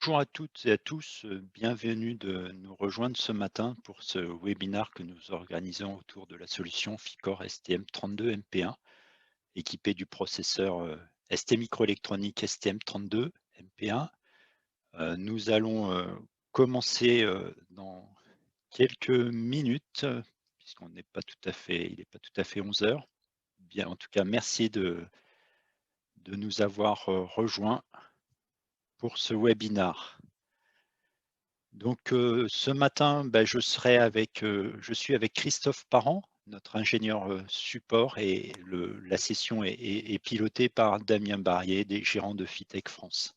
Bonjour à toutes et à tous, bienvenue de nous rejoindre ce matin pour ce webinaire que nous organisons autour de la solution Ficor STM32MP1 équipée du processeur ST microélectronique STM32MP1. Nous allons commencer dans quelques minutes, puisqu'on n'est pas tout à fait, il n'est pas tout à fait 11 heures. Bien, en tout cas, merci de nous avoir rejoints pour ce webinaire. Donc, ce matin, je suis avec Christophe Parent, notre ingénieur support, et la session est pilotée par Damien Barrier, des gérants de Fitech France.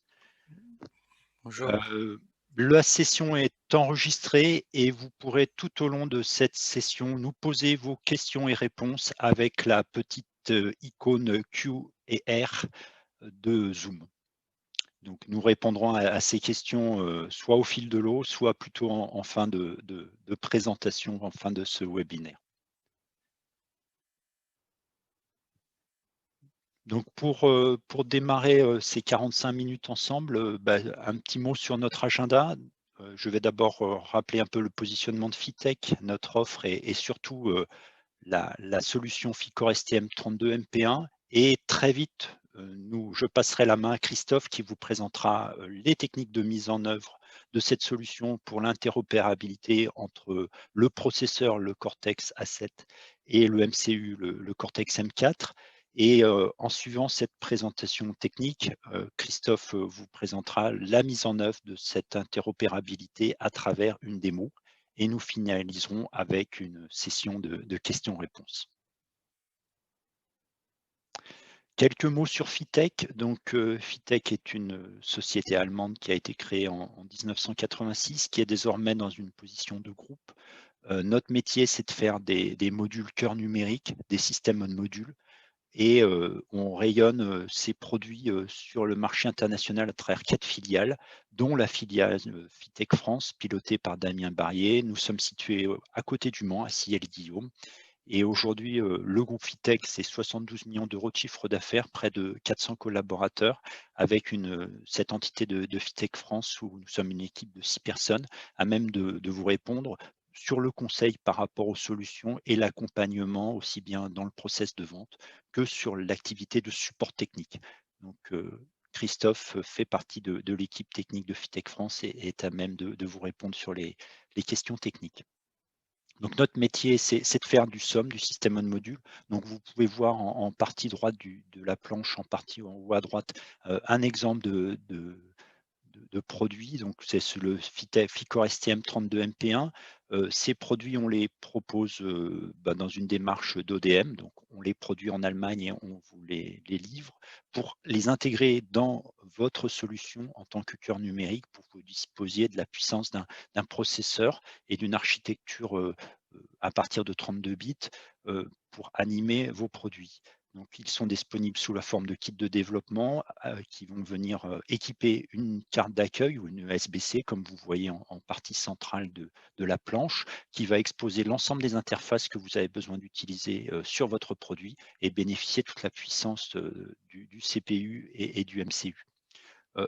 Bonjour. Euh, la session est enregistrée et vous pourrez tout au long de cette session nous poser vos questions et réponses avec la petite icône Q et R de Zoom. Donc, nous répondrons à ces questions soit au fil de l'eau, soit plutôt en fin de présentation, en fin de ce webinaire. Donc, pour démarrer ces 45 minutes ensemble, un petit mot sur notre agenda. Je vais d'abord rappeler un peu le positionnement de Fitech, notre offre et surtout la solution Ficor STM32MP1. Et très vite, je passerai la main à Christophe qui vous présentera les techniques de mise en œuvre de cette solution pour l'interopérabilité entre le processeur, le Cortex A7 et le MCU, le Cortex M4. Et en suivant cette présentation technique, Christophe vous présentera la mise en œuvre de cette interopérabilité à travers une démo et nous finaliserons avec une session de questions-réponses. Quelques mots sur Fitech. Donc, Fitech est une société allemande qui a été créée en 1986, qui est désormais dans une position de groupe. Notre métier, c'est de faire des modules cœur numérique, des systèmes on module, et on rayonne ces produits sur le marché international à travers 4 filiales, dont la filiale Fitech France, pilotée par Damien Barrier. Nous sommes situés à côté du Mans, à Ciel-Guillaume. Et aujourd'hui, le groupe Fitech, c'est 72 millions d'euros de chiffre d'affaires, près de 400 collaborateurs, avec cette entité de Fitech France où nous sommes une équipe de 6 personnes, à même de vous répondre sur le conseil par rapport aux solutions et l'accompagnement, aussi bien dans le process de vente que sur l'activité de support technique. Donc, Christophe fait partie de l'équipe technique de Fitech France et est à même de vous répondre sur les questions techniques. Donc, notre métier, c'est de faire du SOM, du système on module. Donc, vous pouvez voir en partie droite de la planche, en partie en haut à droite, un exemple de produits. Donc, c'est le Ficor STM32MP1. Ces produits, on les propose dans une démarche d'ODM. Donc, on les produit en Allemagne et on vous les livre pour les intégrer dans votre solution en tant que cœur numérique pour que vous disposiez de la puissance d'un processeur et d'une architecture à partir de 32 bits pour animer vos produits. Donc, ils sont disponibles sous la forme de kits de développement qui vont venir équiper une carte d'accueil ou une USB-C, comme vous voyez en partie centrale de la planche, qui va exposer l'ensemble des interfaces que vous avez besoin d'utiliser sur votre produit et bénéficier de toute la puissance du CPU et du MCU.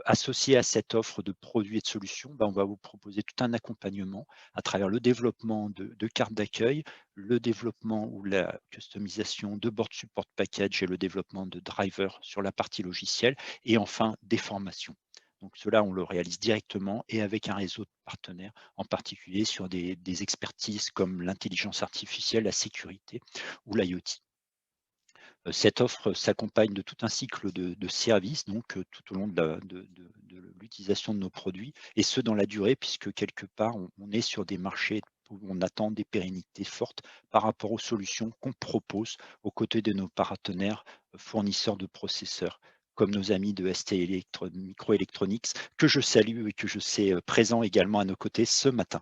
Associé à cette offre de produits et de solutions, on va vous proposer tout un accompagnement à travers le développement de cartes d'accueil, le développement ou la customisation de board support package et le développement de drivers sur la partie logicielle et enfin des formations. Donc cela, on le réalise directement et avec un réseau de partenaires, en particulier sur des expertises comme l'intelligence artificielle, la sécurité ou l'IoT. Cette offre s'accompagne de tout un cycle de services, donc tout au long de l'utilisation de nos produits, et ce dans la durée, puisque quelque part, on est sur des marchés où on attend des pérennités fortes par rapport aux solutions qu'on propose aux côtés de nos partenaires fournisseurs de processeurs, comme nos amis de ST Microelectronics, que je salue et que je sais présents également à nos côtés ce matin.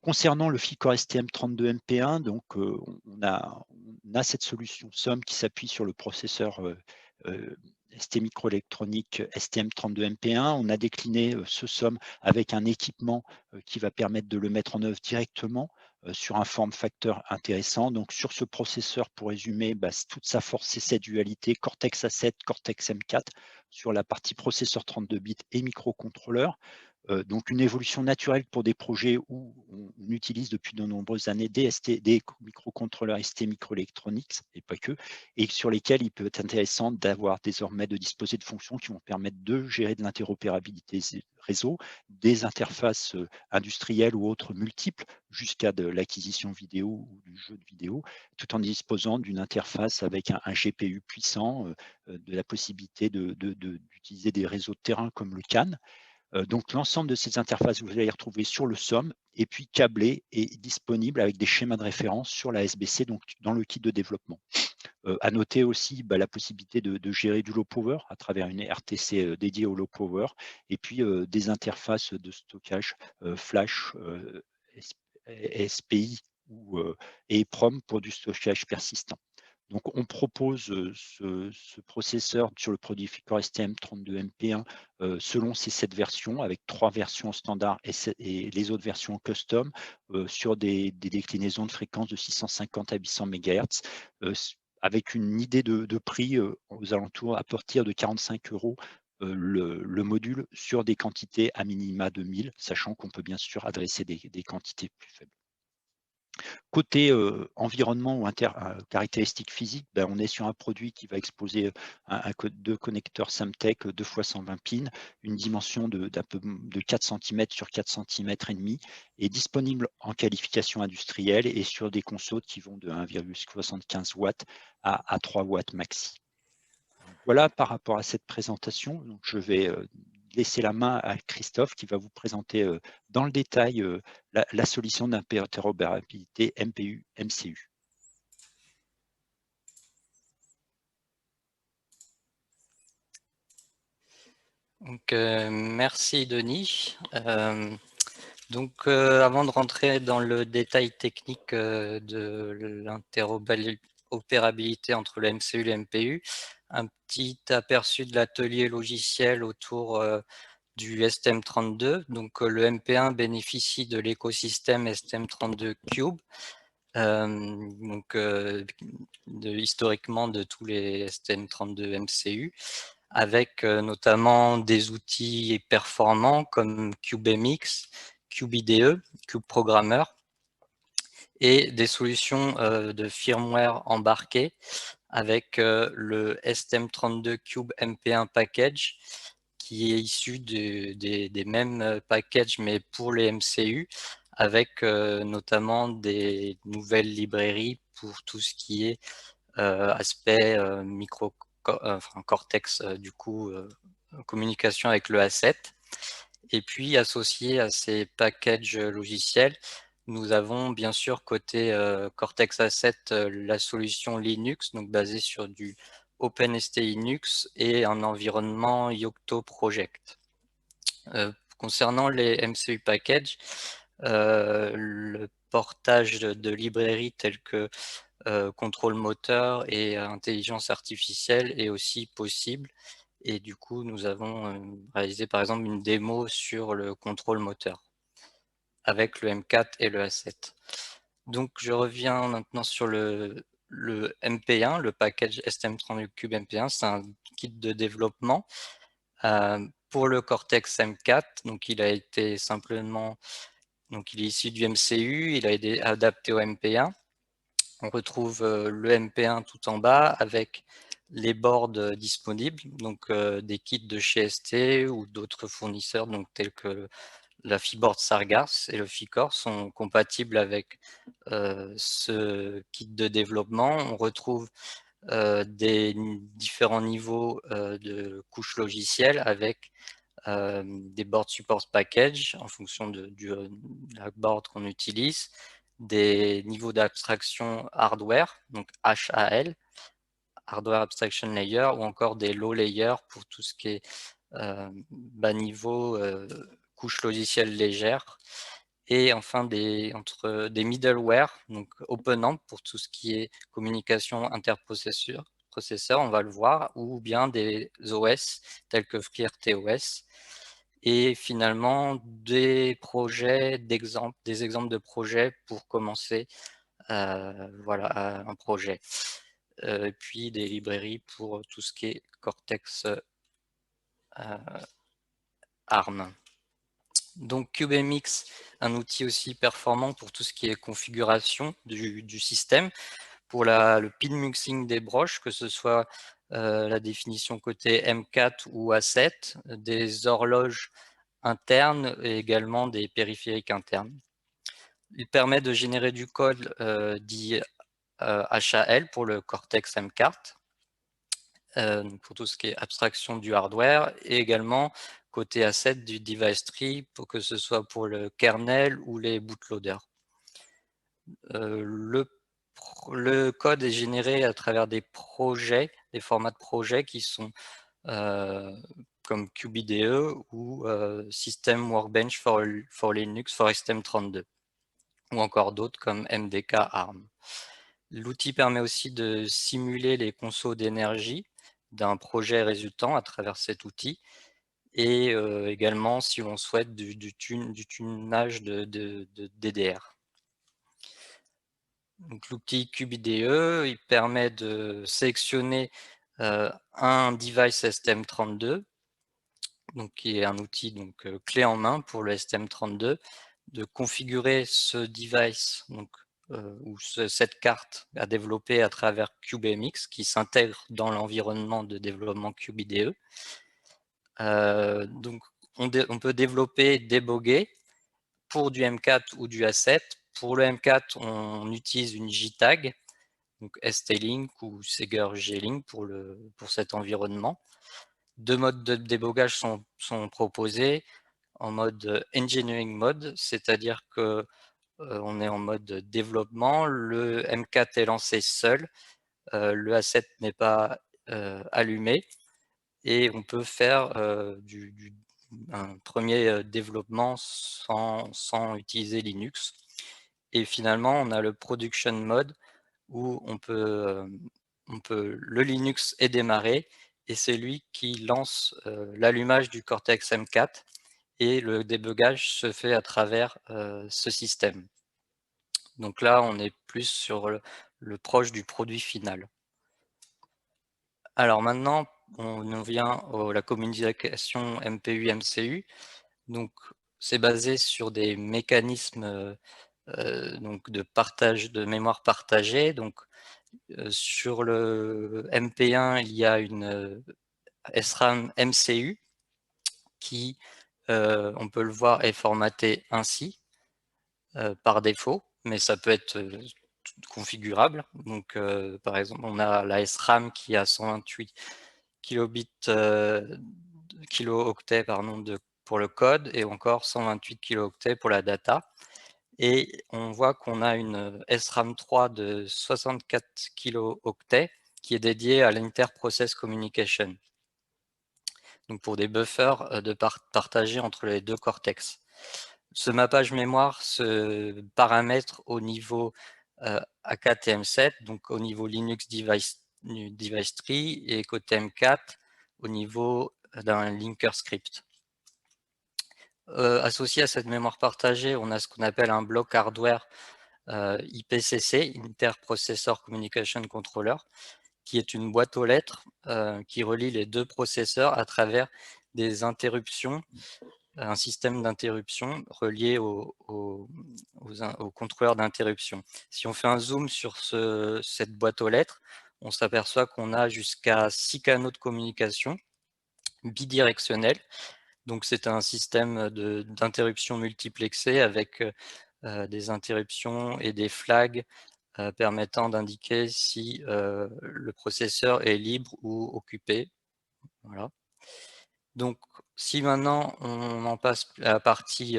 Concernant le Ficor STM32MP1, donc on a cette solution SOM qui s'appuie sur le processeur ST microélectronique STM32MP1. On a décliné ce SOM avec un équipement qui va permettre de le mettre en œuvre directement sur un form factor intéressant. Donc sur ce processeur, pour résumer, toute sa force, c'est cette dualité Cortex A7, Cortex M4 sur la partie processeur 32 bits et microcontrôleur. Donc une évolution naturelle pour des projets où on utilise depuis de nombreuses années des microcontrôleurs ST Microelectronics et pas que, et sur lesquels il peut être intéressant d'avoir désormais de disposer de fonctions qui vont permettre de gérer de l'interopérabilité réseau, des interfaces industrielles ou autres multiples, jusqu'à de l'acquisition vidéo ou du jeu de vidéo, tout en disposant d'une interface avec un GPU puissant, de la possibilité d'utiliser des réseaux de terrain comme le CAN. Donc l'ensemble de ces interfaces, vous allez les retrouver sur le SOM et puis câblées et disponibles avec des schémas de référence sur la SBC, donc dans le kit de développement. À noter aussi la possibilité de gérer du low power à travers une RTC dédiée au low power et puis des interfaces de stockage flash, SPI ou EEPROM pour du stockage persistant. Donc, on propose ce processeur sur le produit Ficor STM32MP1 selon ces 7 versions, avec 3 versions standard et les autres versions custom sur des déclinaisons de fréquences de 650 à 800 MHz, avec une idée de prix aux alentours à partir de 45 € le module sur des quantités à minima de 1000, sachant qu'on peut bien sûr adresser des quantités plus faibles. Côté environnement ou caractéristiques physiques, on est sur un produit qui va exposer deux connecteurs Samtec 2 x 120 pins, une dimension de 4 cm sur 4 cm et demi, et disponible en qualification industrielle et sur des consoles qui vont de 1,75 watts à 3 watts maxi. Voilà par rapport à cette présentation. Donc, je vais laisser la main à Christophe qui va vous présenter dans le détail la solution d'interopérabilité MPU-MCU. Donc, merci Denis. Avant de rentrer dans le détail technique de l'interopérabilité entre le MCU et le MPU, un petit aperçu de l'atelier logiciel autour du STM32. Donc, le MP1 bénéficie de l'écosystème STM32 Cube. Historiquement de tous les STM32 MCU, avec notamment des outils performants comme CubeMX, CubeIDE, CubeProgrammer, et des solutions de firmware embarquées avec le STM32 Cube MP1 Package, qui est issu des mêmes packages mais pour les MCU, avec notamment des nouvelles librairies pour tout ce qui est aspect Cortex, communication avec le A7. Et puis associé à ces packages logiciels, nous avons bien sûr côté Cortex A7 la solution Linux, donc basée sur du OpenST Linux et un environnement Yocto Project. Concernant les MCU packages, le portage de librairies telles que contrôle moteur et intelligence artificielle est aussi possible. Et du coup, nous avons réalisé par exemple une démo sur le contrôle moteur avec le M4 et le A7. Donc, je reviens maintenant sur le MP1, le package STM32Cube MP1. C'est un kit de développement pour le Cortex M4. Donc, il a été simplement, donc il est issu du MCU, il a été adapté au MP1. On retrouve le MP1 tout en bas avec les boards disponibles, donc des kits de chez ST ou d'autres fournisseurs, donc tels que la Fiboard Sargas et le Ficor sont compatibles avec ce kit de développement. On retrouve des différents niveaux de couches logicielles avec des board support package en fonction de la board qu'on utilise, des niveaux d'abstraction hardware, donc HAL, Hardware Abstraction Layer, ou encore des low layers pour tout ce qui est bas niveau, couches logicielles légères, et enfin des middleware, donc OpenAMP pour tout ce qui est communication interprocesseur, on va le voir, ou bien des OS tels que FreeRTOS. et finalement des exemples de projets pour commencer voilà, un projet. Et puis des librairies pour tout ce qui est Cortex ARM. Donc CubeMX, un outil aussi performant pour tout ce qui est configuration du système, pour le pin muxing des broches, que ce soit la définition côté M4 ou A7, des horloges internes et également des périphériques internes. Il permet de générer du code dit HAL pour le Cortex M4, pour tout ce qui est abstraction du hardware, et également côté A7 du device tree, pour que ce soit pour le kernel ou les bootloaders. Le code est généré à travers des projets, des formats de projets qui sont comme QBDE ou System Workbench for Linux for STM32, ou encore d'autres comme MDK ARM. L'outil permet aussi de simuler les consommations d'énergie d'un projet résultant à travers cet outil, et également, si l'on souhaite, du tunage de DDR. Donc l'outil QBDE, il permet de sélectionner un device STM32, donc qui est un outil clé en main pour le STM32, de configurer ce device ou cette carte à développer à travers CubeMX, qui s'intègre dans l'environnement de développement QBDE. Donc on peut développer, déboguer pour du M4 ou du A7. Pour le M4, on utilise une JTAG, donc ST-Link ou Seger G-Link pour cet environnement. Deux modes de débogage sont proposés en mode engineering mode, c'est-à-dire que on est en mode développement, le M4 est lancé seul, le A7 n'est pas allumé, et on peut faire un premier développement sans utiliser Linux. Et finalement, on a le production mode où le Linux est démarré, et c'est lui qui lance l'allumage du Cortex M4, et le débugage se fait à travers ce système. Donc là, on est plus sur le proche du produit final. Alors maintenant, on vient à la communication MPU-MCU. Donc c'est basé sur des mécanismes de partage de mémoire partagée. Donc sur le MP1, il y a une SRAM MCU qui, on peut le voir, est formatée ainsi par défaut, mais ça peut être configurable. Donc par exemple, on a la SRAM qui a 128 kilobits kilo-octets pour le code, et encore 128 kilo-octets pour la data. Et on voit qu'on a une SRAM 3 de 64 kilo-octets qui est dédiée à l'inter-process communication, donc pour des buffers partagés entre les deux cortex. Ce mappage mémoire se paramètre au niveau A4 et M7, donc au niveau Linux device tree, et côté M4 au niveau d'un linker script. Associé à cette mémoire partagée, on a ce qu'on appelle un bloc hardware IPCC, Inter-Processor Communication Controller, qui est une boîte aux lettres qui relie les deux processeurs à travers des interruptions, un système d'interruption relié au contrôleur d'interruption. Si on fait un zoom sur cette boîte aux lettres, on s'aperçoit qu'on a jusqu'à 6 canaux de communication bidirectionnels. Donc c'est un système d'interruption multiplexée avec des interruptions et des flags permettant d'indiquer si le processeur est libre ou occupé. Voilà. Donc, si maintenant on en passe à la partie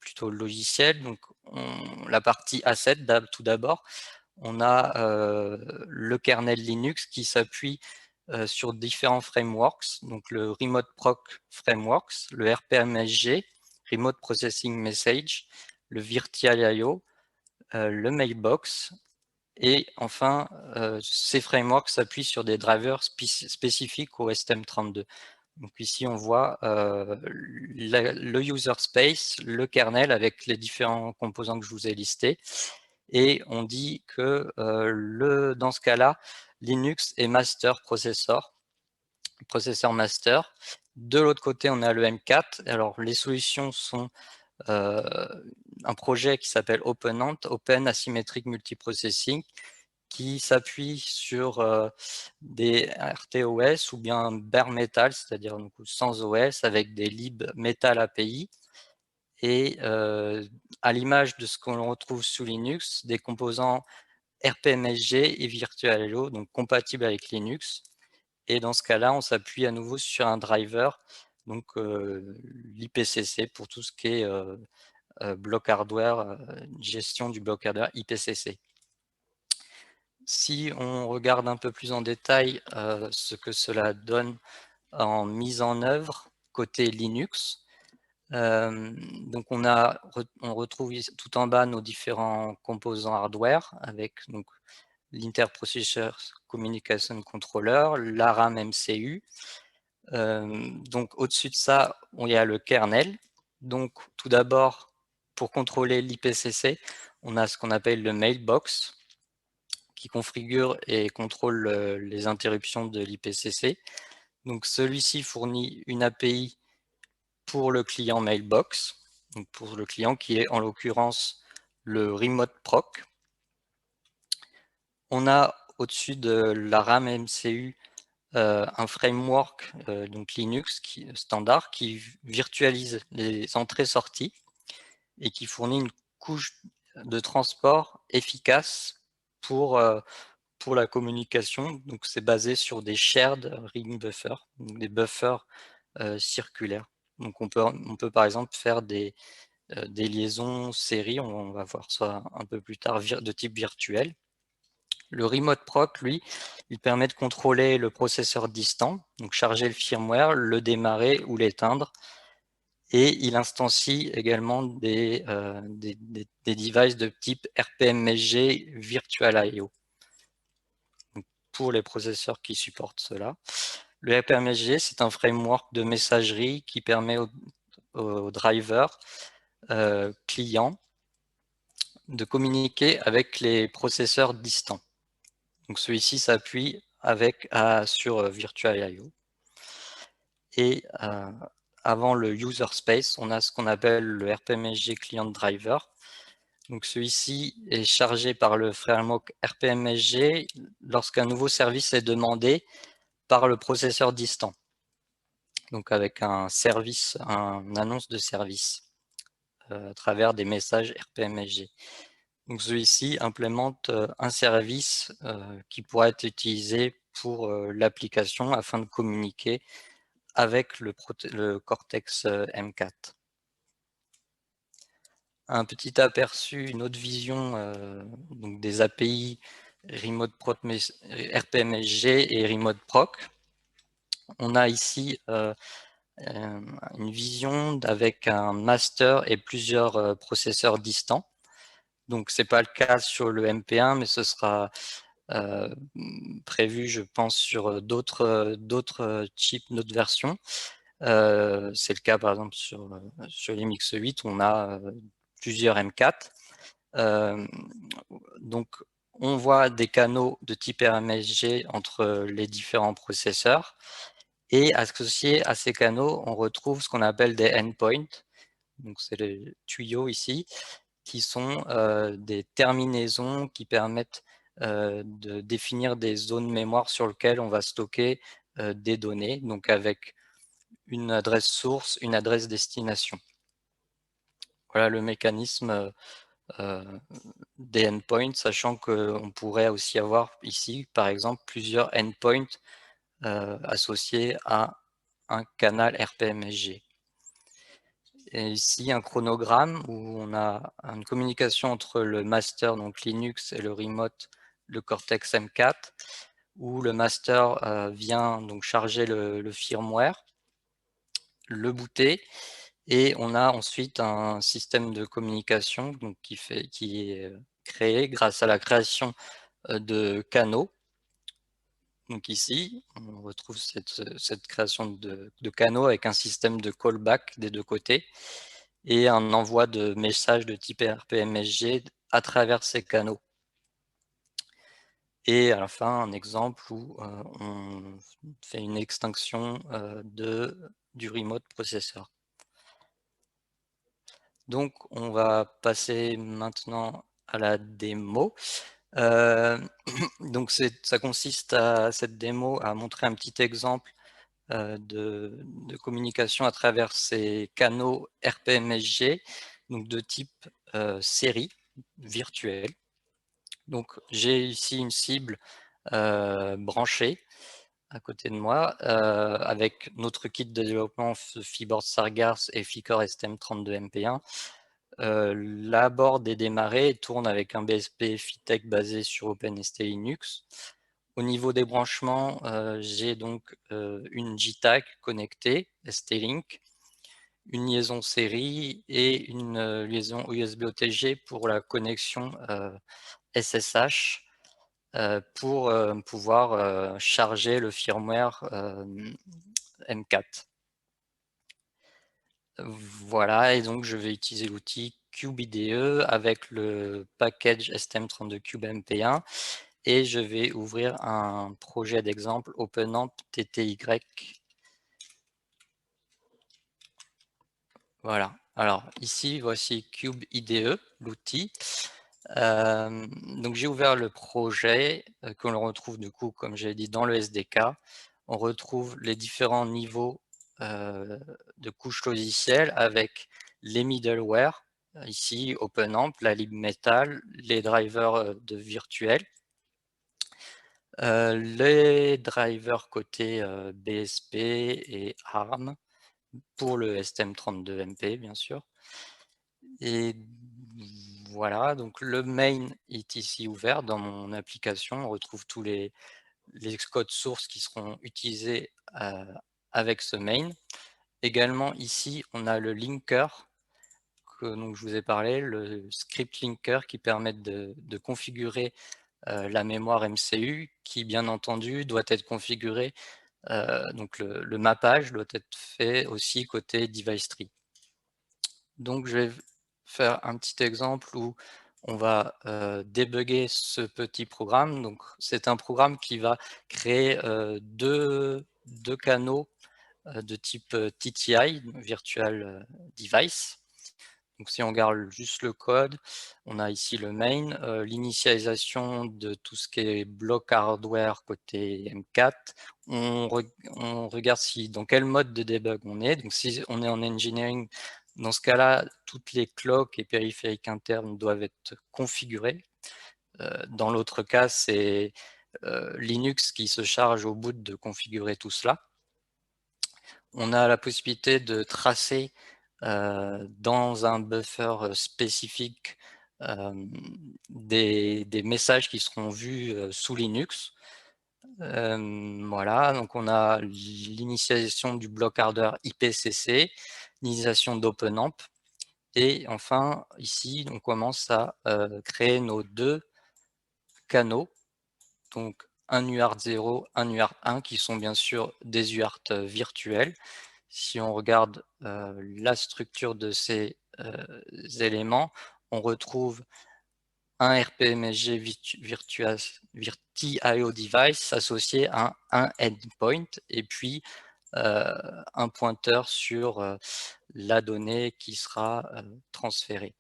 plutôt logicielle, donc la partie A7 tout d'abord, on a le kernel Linux qui s'appuie sur différents frameworks, donc le Remote Proc Frameworks, le RPMSG, Remote Processing Message, le Virtual IO, le Mailbox, et enfin, ces frameworks s'appuient sur des drivers spécifiques au STM32. Donc ici, on voit le user space, le kernel avec les différents composants que je vous ai listés. Et on dit que dans ce cas-là, Linux est master processor master. De l'autre côté, on a le M4. Alors, les solutions sont un projet qui s'appelle OpenAnt, Open Asymmetric Multiprocessing, qui s'appuie sur des RTOS ou bien bare metal, c'est-à-dire sans OS, avec des lib metal API. Et à l'image de ce qu'on retrouve sous Linux, des composants RPMSG et VirtualIO, donc compatibles avec Linux. Et dans ce cas-là, on s'appuie à nouveau sur un driver, donc l'IPCC pour tout ce qui est bloc hardware, gestion du bloc hardware IPCC. Si on regarde un peu plus en détail ce que cela donne en mise en œuvre côté Linux, donc on retrouve tout en bas nos différents composants hardware avec l'Interprocessor Communication Controller, la RAM MCU. Donc au-dessus de ça, il y a le kernel. Donc tout d'abord, pour contrôler l'IPCC, on a ce qu'on appelle le mailbox qui configure et contrôle les interruptions de l'IPCC. Donc celui-ci fournit une API pour le client mailbox, donc pour le client qui est en l'occurrence le remote proc. On a au-dessus de la RAM MCU un framework donc Linux standard qui virtualise les entrées-sorties et qui fournit une couche de transport efficace pour la communication. Donc c'est basé sur des shared ring buffers, donc des buffers circulaires. Donc on peut par exemple faire des liaisons séries, on va voir ça un peu plus tard, de type virtuel. Le Remote Proc, lui, il permet de contrôler le processeur distant, donc charger le firmware, le démarrer ou l'éteindre. Et il instancie également des devices de type RPMSG Virtual I/O pour les processeurs qui supportent cela. Le RPMSG, c'est un framework de messagerie qui permet aux drivers clients de communiquer avec les processeurs distants. Donc celui-ci s'appuie sur Virtual I/O. Et avant le user space, on a ce qu'on appelle le RPMSG Client Driver. Donc celui-ci est chargé par le framework RPMSG lorsqu'un nouveau service est demandé par le processeur distant. Donc avec un annonce de service à travers des messages RPMSG. Donc celui-ci implémente un service qui pourra être utilisé pour l'application afin de communiquer avec le Cortex M4. Un petit aperçu, une autre vision donc des API RPMSG et Remote Proc. On a ici une vision avec un master et plusieurs processeurs distants. Donc, ce n'est pas le cas sur le MP1, mais ce sera prévu, je pense, sur d'autres chips, d'autres versions. C'est le cas, par exemple, sur les Mix 8, on a plusieurs M4. Donc, on voit des canaux de type RMSG entre les différents processeurs. Et associé à ces canaux, on retrouve ce qu'on appelle des endpoints. Donc, c'est les tuyaux ici, qui sont des terminaisons qui permettent de définir des zones mémoire sur lesquelles on va stocker des données, donc avec une adresse source, une adresse destination. Voilà le mécanisme des endpoints, sachant qu'on pourrait aussi avoir ici, par exemple, plusieurs endpoints associés à un canal RPMSG. Et ici, un chronogramme où on a une communication entre le master, donc Linux, et le remote, le Cortex M4, où le master vient donc charger le firmware, le booter, et on a ensuite un système de communication donc, qui est créé grâce à la création de canaux, Donc ici, on retrouve cette création de canaux avec un système de callback des deux côtés et un envoi de messages de type RPMSG à travers ces canaux. Et à la fin, un exemple où on fait une extinction du remote processor. Donc, on va passer maintenant à la démo. Donc, ça consiste cette démo à montrer un petit exemple de communication à travers ces canaux RPMSG, donc de type série virtuelle. Donc, j'ai ici une cible branchée à côté de moi avec notre kit de développement Fiboard Sargas et Ficor STM32MP1. La board est démarrée et tourne avec un BSP Fitech basé sur OpenST Linux. Au niveau des branchements, j'ai donc une JTAG connectée, ST-Link, une liaison série et une liaison USB OTG pour la connexion SSH pour pouvoir charger le firmware M4. Voilà, et donc je vais utiliser l'outil CubeIDE avec le package STM32CubeMP1 et je vais ouvrir un projet d'exemple OpenAMP TTY. Voilà, alors ici voici CubeIDE, l'outil. Donc j'ai ouvert le projet que l'on retrouve du coup, comme j'ai dit, dans le SDK. On retrouve les différents niveaux de couches logicielles avec les middleware, ici OpenAMP, la libmetal, les drivers de virtuel, les drivers côté BSP et ARM pour le STM32MP bien sûr. Et voilà, donc le main est ici ouvert dans mon application. On retrouve tous les codes sources qui seront utilisés avec ce main. Également ici, on a le linker dont je vous ai parlé, le script linker qui permet de configurer la mémoire MCU qui bien entendu doit être configuré. Donc le mappage doit être fait aussi côté device tree. Donc je vais faire un petit exemple où on va débugger ce petit programme. Donc c'est un programme qui va créer deux canaux de type TTI, Virtual Device. Donc si on regarde juste le code, on a ici le main, l'initialisation de tout ce qui est bloc hardware côté M4. On regarde dans quel mode de debug on est. Donc si on est en engineering, dans ce cas-là, toutes les clocks et périphériques internes doivent être configurés. Dans l'autre cas, c'est Linux qui se charge au bout de configurer tout cela. On a la possibilité de tracer dans un buffer spécifique des messages qui seront vus sous Linux. Voilà, donc on a l'initialisation du bloc hardware IPCC, l'initialisation d'OpenAMP, et enfin ici on commence à créer nos deux canaux, donc un UART0, un UART1 qui sont bien sûr des UART virtuels. Si on regarde la structure de ces éléments, on retrouve un RPMSG VirtIO device associé à un endpoint et puis un pointeur sur la donnée qui sera transférée.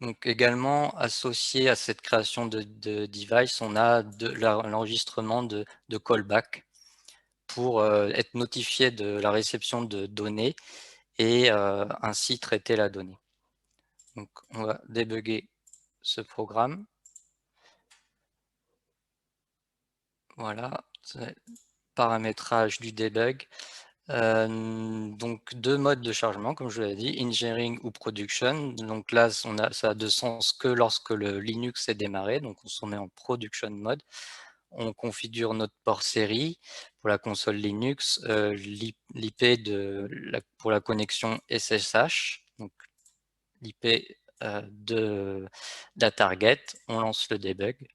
Donc également associé à cette création de device, on a l'enregistrement de callback pour être notifié de la réception de données et ainsi traiter la donnée. Donc on va débugger ce programme. Voilà, paramétrage du debug. Donc deux modes de chargement, comme je l'ai dit, engineering ou production. Donc là, ça a de sens que lorsque le Linux est démarré, donc on se met en production mode. On configure notre port série pour la console Linux, l'IP pour la connexion SSH, donc l'IP de la target, on lance le debug.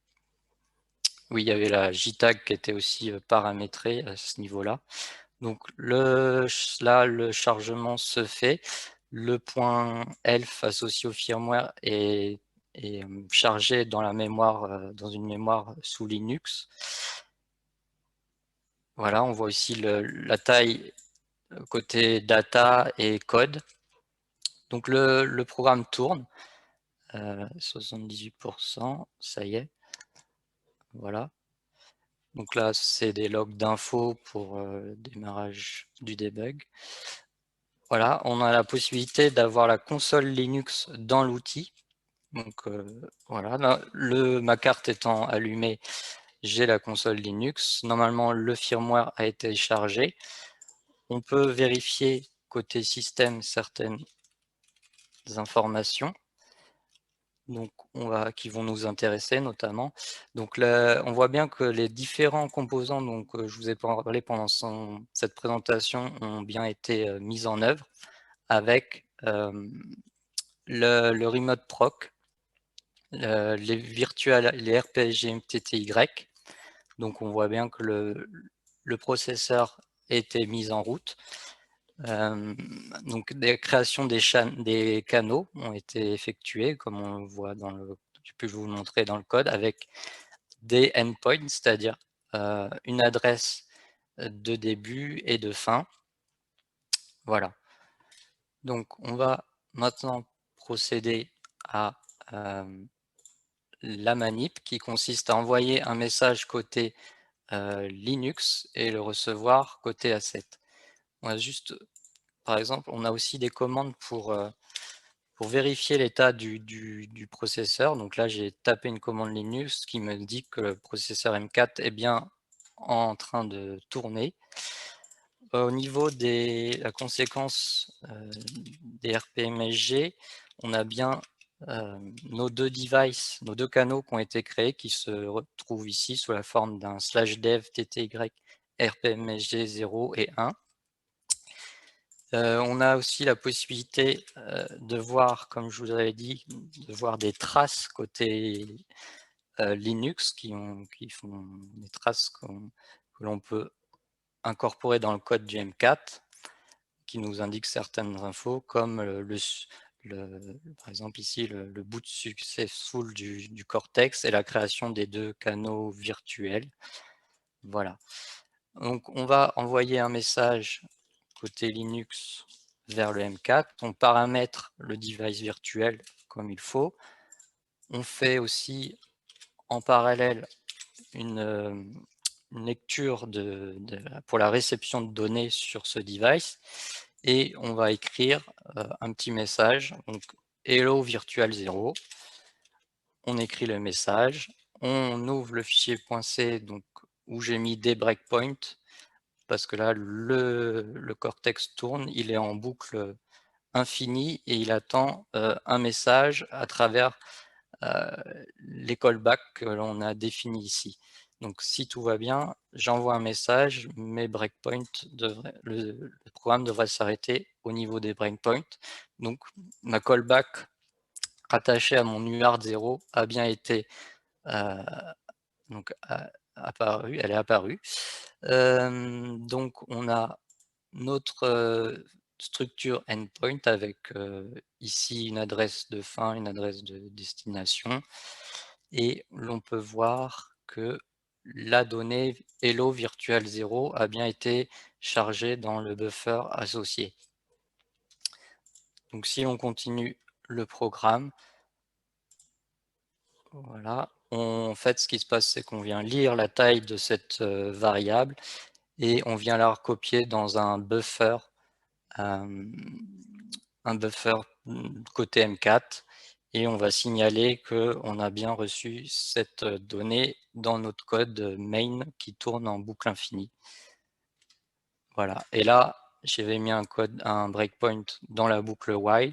Oui, il y avait la JTAG qui était aussi paramétrée à ce niveau-là. Donc là, le chargement se fait. Le point ELF associé au firmware est chargé dans la mémoire, dans une mémoire sous Linux. Voilà, on voit ici la taille côté data et code. Donc le programme tourne, 78%, ça y est. Voilà. Donc là, c'est des logs d'infos pour démarrage du debug. Voilà, on a la possibilité d'avoir la console Linux dans l'outil. Donc voilà, là, ma carte étant allumée, j'ai la console Linux. Normalement, le firmware a été chargé. On peut vérifier côté système certaines informations donc qui vont nous intéresser notamment. Donc là, on voit bien que les différents composants donc, je vous ai parlé pendant cette présentation ont bien été mis en œuvre avec le remote proc, les virtual, les RPG MTTY. Donc on voit bien que le processeur était mis en route. Donc des créations des canaux ont été effectuées, comme on voit je peux vous le montrer dans le code, avec des endpoints, c'est-à-dire une adresse de début et de fin. Voilà. Donc on va maintenant procéder à la manip qui consiste à envoyer un message côté Linux et le recevoir côté A7. On va juste, par exemple, on a aussi des commandes pour vérifier l'état du processeur. Donc là, j'ai tapé une commande Linux qui me dit que le processeur M4 est bien en train de tourner. Au niveau de la conséquence des RPMSG, on a bien nos deux devices, nos deux canaux qui ont été créés, qui se retrouvent ici sous la forme d'un /dev tty rpmsg 0 et 1. On a aussi la possibilité de voir, comme je vous avais dit, de voir des traces côté Linux qui font des traces que l'on peut incorporer dans le code du M4 qui nous indiquent certaines infos comme par exemple ici le boot successful du Cortex et la création des deux canaux virtuels. Voilà. Donc on va envoyer un message côté Linux vers le M4, on paramètre le device virtuel comme il faut. On fait aussi en parallèle une lecture pour la réception de données sur ce device et on va écrire un petit message, donc hello virtual 0. On écrit le message, on ouvre le fichier .c donc, où j'ai mis des breakpoints parce que là, le Cortex tourne, il est en boucle infinie et il attend un message à travers les callbacks que l'on a définis ici. Donc, si tout va bien, j'envoie un message, mes breakpoints le programme devrait s'arrêter au niveau des breakpoints. Donc, ma callback rattachée à mon UART 0 a bien été donc, apparue, elle est apparue. Donc, on a notre structure endpoint avec ici une adresse de fin, une adresse de destination. Et l'on peut voir que la donnée hello virtual 0 a bien été chargée dans le buffer associé. Donc si on continue le programme, voilà, en fait ce qui se passe c'est qu'on vient lire la taille de cette variable et on vient la recopier dans un buffer côté M4 et on va signaler qu'on a bien reçu cette donnée dans notre code main qui tourne en boucle infinie. Voilà, et là j'avais mis un breakpoint dans la boucle while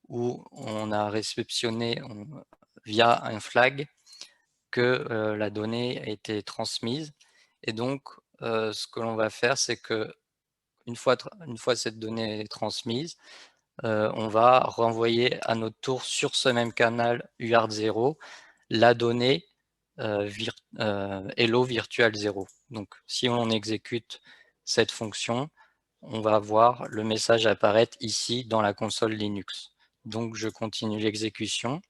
où on a réceptionné via un flag que la donnée a été transmise et donc ce que l'on va faire c'est que une fois cette donnée transmise, on va renvoyer à notre tour sur ce même canal UART0 la donnée hello virtual 0. Donc si on exécute cette fonction, on va voir le message apparaître ici dans la console Linux. Donc je continue l'exécution.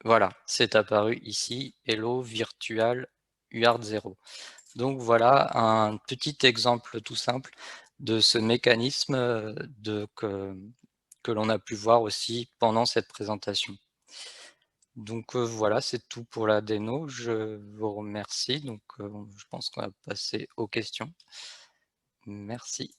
Voilà, c'est apparu ici, hello virtual UART 0. Donc voilà un petit exemple tout simple de ce mécanisme que l'on a pu voir aussi pendant cette présentation. Donc voilà, c'est tout pour la démo. Je vous remercie. Donc je pense qu'on va passer aux questions. Merci.